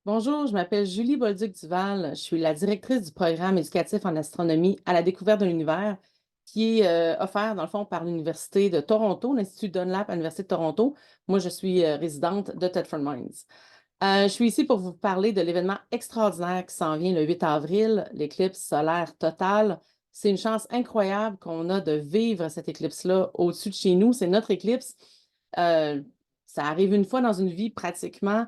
Bonjour, je m'appelle Julie Bolduc-Duval. Je suis la directrice du programme éducatif en astronomie à la découverte de l'univers qui est offert, dans le fond, par l'Université de Toronto, l'Institut Dunlap à l'Université de Toronto. Moi, je suis résidente de Thetford Mines. Je suis ici pour vous parler de l'événement extraordinaire qui s'en vient le 8 avril, l'éclipse solaire totale. C'est une chance incroyable qu'on a de vivre cette éclipse-là au-dessus de chez nous. C'est notre éclipse. Euh, Ça arrive une fois dans une vie pratiquement.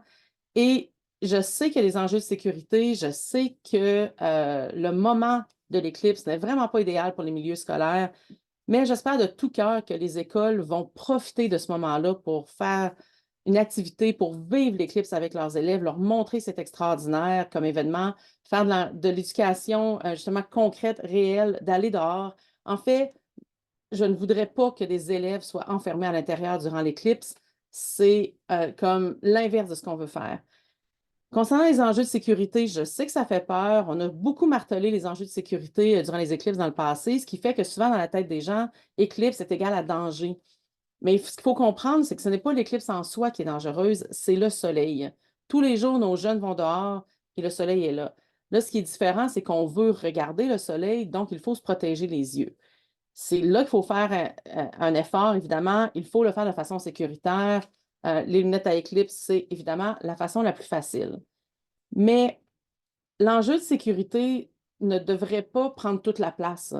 Et je sais qu'il y a des enjeux de sécurité, je sais que le moment de l'éclipse n'est vraiment pas idéal pour les milieux scolaires, mais j'espère de tout cœur que les écoles vont profiter de ce moment-là pour faire une activité, pour vivre l'éclipse avec leurs élèves, leur montrer cet extraordinaire comme événement, faire de l'éducation justement concrète, réelle, d'aller dehors. En fait, je ne voudrais pas que des élèves soient enfermés à l'intérieur durant l'éclipse. C'est comme l'inverse de ce qu'on veut faire. Concernant les enjeux de sécurité, je sais que ça fait peur. On a beaucoup martelé les enjeux de sécurité durant les éclipses dans le passé, ce qui fait que souvent dans la tête des gens, éclipse est égal à danger. Mais ce qu'il faut comprendre, c'est que ce n'est pas l'éclipse en soi qui est dangereuse, c'est le soleil. Tous les jours, nos jeunes vont dehors et le soleil est là. Là, ce qui est différent, c'est qu'on veut regarder le soleil, donc il faut se protéger les yeux. C'est là qu'il faut faire un effort, évidemment. Il faut le faire de façon sécuritaire. Les lunettes à éclipse, c'est évidemment la façon la plus facile. Mais l'enjeu de sécurité ne devrait pas prendre toute la place.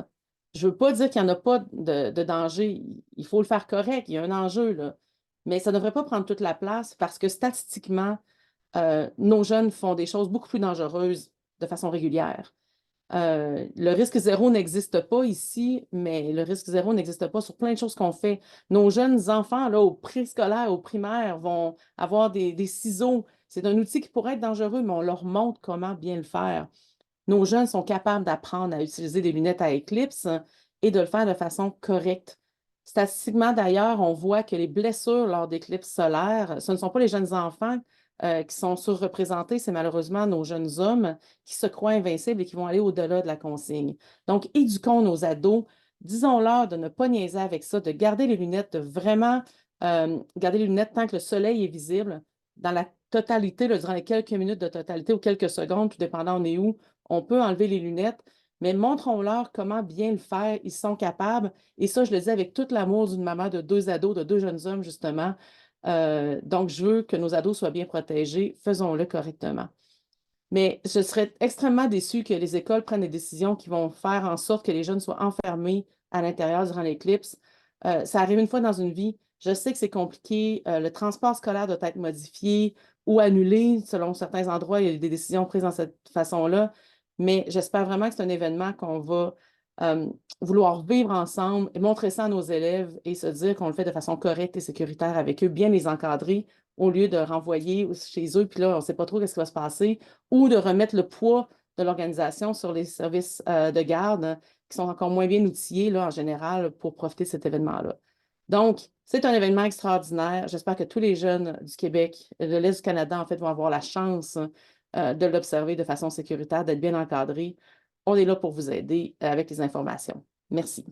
Je ne veux pas dire qu'il n'y en a pas de danger. Il faut le faire correct. Il y a un enjeu, là. Mais ça ne devrait pas prendre toute la place parce que statistiquement, nos jeunes font des choses beaucoup plus dangereuses de façon régulière. Le risque zéro n'existe pas ici, mais le risque zéro n'existe pas sur plein de choses qu'on fait. Nos jeunes enfants, là, au préscolaire, au primaire, vont avoir des ciseaux. C'est un outil qui pourrait être dangereux, mais on leur montre comment bien le faire. Nos jeunes sont capables d'apprendre à utiliser des lunettes à éclipse et de le faire de façon correcte. Statistiquement, d'ailleurs, on voit que les blessures lors d'éclipses solaires, ce ne sont pas les jeunes enfants qui sont surreprésentés, c'est malheureusement nos jeunes hommes qui se croient invincibles et qui vont aller au-delà de la consigne. Donc, éduquons nos ados, disons-leur de ne pas niaiser avec ça, de garder les lunettes, de vraiment garder les lunettes tant que le soleil est visible. Dans la totalité, là, durant les quelques minutes de totalité ou quelques secondes, tout dépendant on est où, on peut enlever les lunettes, mais montrons-leur comment bien le faire. Ils sont capables. Et ça, je le dis avec tout l'amour d'une maman de deux ados, de deux jeunes hommes, justement. Donc, je veux que nos ados soient bien protégés. Faisons-le correctement. Mais je serais extrêmement déçue que les écoles prennent des décisions qui vont faire en sorte que les jeunes soient enfermés à l'intérieur durant l'éclipse. Ça arrive une fois dans une vie. Je sais que c'est compliqué. Le transport scolaire doit être modifié ou annulé. Selon certains endroits, il y a des décisions prises dans cette façon-là. Mais j'espère vraiment que c'est un événement qu'on va euh, vouloir vivre ensemble et montrer ça à nos élèves et se dire qu'on le fait de façon correcte et sécuritaire avec eux, bien les encadrer au lieu de renvoyer chez eux, puis là, on ne sait pas trop ce qui va se passer, ou de remettre le poids de l'organisation sur les services de garde qui sont encore moins bien outillés, là, en général, pour profiter de cet événement-là. Donc, c'est un événement extraordinaire. J'espère que tous les jeunes du Québec, de l'Est du Canada, en fait, vont avoir la chance de l'observer de façon sécuritaire, d'être bien encadrés. On est là pour vous aider avec les informations. Merci.